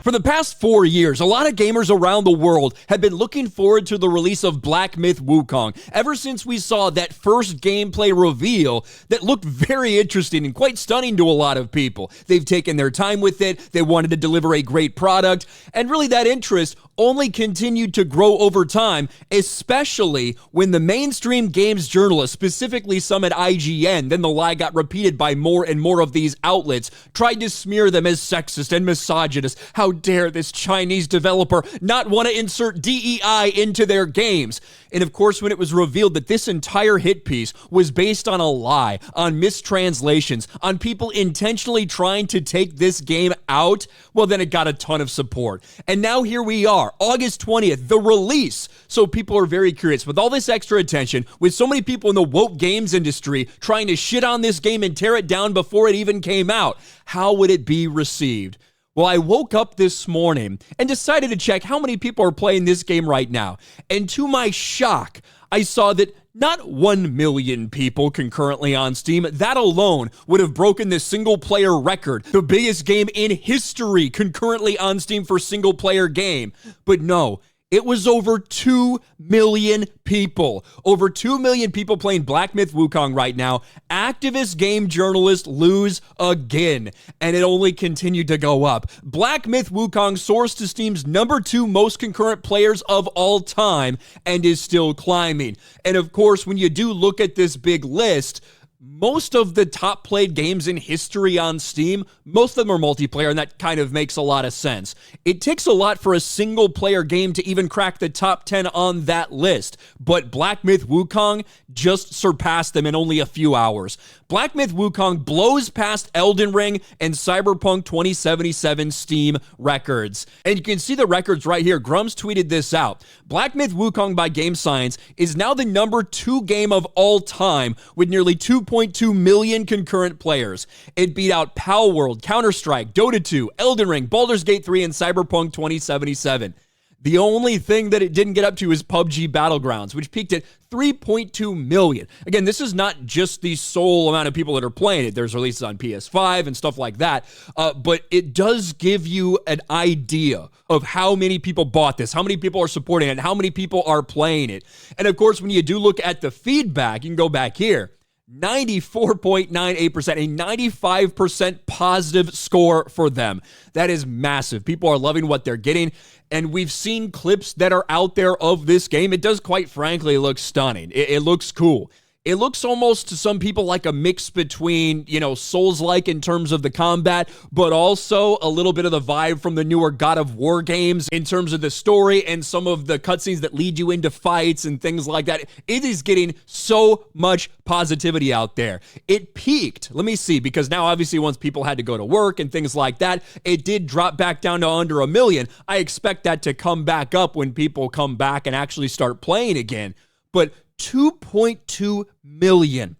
For the past 4 years, a lot of gamers around the world have been looking forward to the release of Black Myth Wukong ever since we saw that first gameplay reveal that looked very interesting and quite stunning to a lot of people. They've taken their time with it, they wanted to deliver a great product, and really that interest only continued to grow over time, especially when the mainstream games journalists, specifically some at IGN, then the lie got repeated by more and more of these outlets, tried to smear them as sexist and misogynist. How dare this Chinese developer not want to insert DEI into their games? And of course, when it was revealed that this entire hit piece was based on a lie, on mistranslations, on people intentionally trying to take this game out, well, then it got a ton of support. And now here we are, August 20th, the release. So people are very curious. With all this extra attention, with so many people in the woke games industry trying to shit on this game and tear it down before it even came out, how would it be received? Well, I woke up this morning and decided to check how many people are playing this game right now. And to my shock, I saw that not 1 million people concurrently on Steam. That alone would have broken the single-player record, the biggest game in history concurrently on Steam for single-player game. But no, it was over 2 million people. Over 2 million people playing Black Myth Wukong right now. Activist game journalists lose again, and it only continued to go up. Black Myth Wukong soars to Steam's #2 most concurrent players of all time and is still climbing. And of course, when you do look at this big list, most of the top played games in history on Steam, most of them are multiplayer, and that kind of makes a lot of sense. It takes a lot for a single player game to even crack the top 10 on that list, but Black Myth Wukong just surpassed them in only a few hours. Black Myth Wukong blows past Elden Ring and Cyberpunk 2077 Steam records. And you can see the records right here. Grumps tweeted this out. Black Myth Wukong by Game Science is now the #2 game of all time with nearly 2.2 million concurrent players. It beat out Palworld, Counter-Strike, Dota 2, Elden Ring, Baldur's Gate 3, and Cyberpunk 2077. The only thing that it didn't get up to is PUBG Battlegrounds, which peaked at 3.2 million. Again, this is not just the sole amount of people that are playing it. There's releases on PS5 and stuff like that. But it does give you an idea of how many people bought this, how many people are supporting it, and how many people are playing it. And of course, when you do look at the feedback, you can go back here. 94.98%, a 95% positive score for them. That is massive. People are loving what they're getting, and we've seen clips that are out there of this game. It does, quite frankly, look stunning. It looks cool. It looks almost to some people like a mix between, Souls-like in terms of the combat, but also a little bit of the vibe from the newer God of War games in terms of the story and some of the cutscenes that lead you into fights and things like that. It is getting so much positivity out there. It peaked, let me see, because now obviously once people had to go to work and things like that, it did drop back down to under 1 million. I expect that to come back up when people come back and actually start playing again. But 2.2 million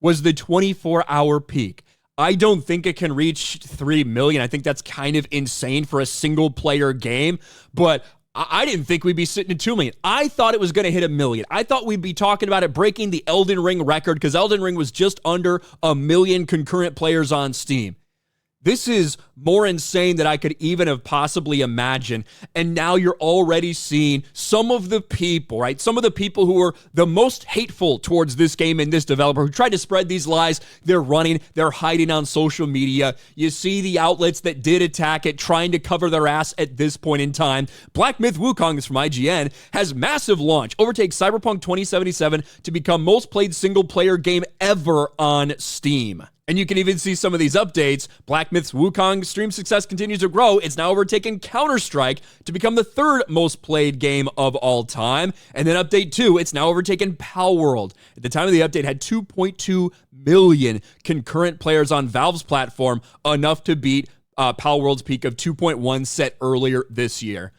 was the 24-hour peak. I don't think it can reach 3 million. I think that's kind of insane for a single-player game, but I didn't think we'd be sitting at 2 million. I thought it was going to hit 1 million. I thought we'd be talking about it breaking the Elden Ring record because Elden Ring was just under 1 million concurrent players on Steam. This is more insane than I could even have possibly imagined. And now you're already seeing some of the people, right? Some of the people who are the most hateful towards this game and this developer who tried to spread these lies. They're running, they're hiding on social media. You see the outlets that did attack it trying to cover their ass at this point in time. Black Myth Wukong, is from IGN, has massive launch, overtakes Cyberpunk 2077 to become most played single player game ever on Steam. And you can even see some of these updates. Black Myth's Wukong stream success continues to grow. It's now overtaken Counter-Strike to become the 3rd most played game of all time. And then update 2, it's now overtaken Palworld. At the time of the update, had 2.2 million concurrent players on Valve's platform, enough to beat Palworld's peak of 2.1 set earlier this year.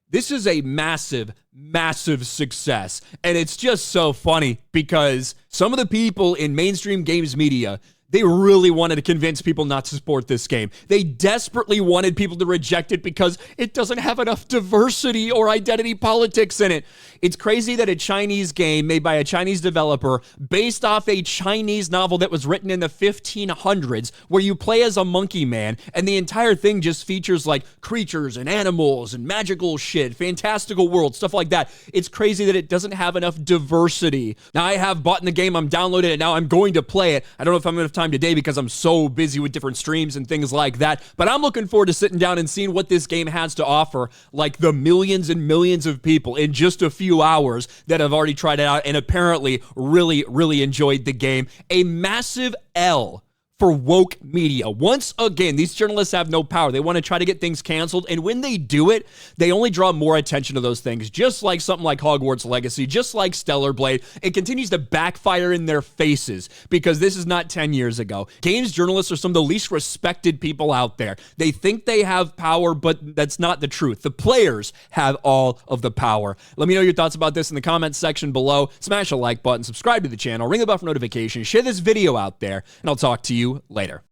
This is a massive, massive success. And it's just so funny because some of the people in mainstream games media, They really wanted to convince people not to support this game. They desperately wanted people to reject it because it doesn't have enough diversity or identity politics in it. It's crazy that a Chinese game made by a Chinese developer based off a Chinese novel that was written in the 1500s where you play as a monkey man and the entire thing just features like creatures and animals and magical shit, fantastical world, stuff like that. It's crazy that it doesn't have enough diversity. Now, I have bought in the game, I'm downloading it now, I'm going to play it. I don't know if I'm going to have time today because I'm so busy with different streams and things like that, but I'm looking forward to sitting down and seeing what this game has to offer, like the millions and millions of people in just a few hours that have already tried it out and apparently really enjoyed the game. A massive L for woke media. Once again, these journalists have no power. They want to try to get things canceled, and when they do it, they only draw more attention to those things, just like something like Hogwarts Legacy, just like Stellar Blade. It continues to backfire in their faces because this is not 10 years ago. Games journalists are some of the least respected people out there. They think they have power, but that's not the truth. The players have all of the power. Let me know your thoughts about this in the comments section below. Smash a like button, subscribe to the channel, ring the bell for notifications, share this video out there, and I'll talk to you later.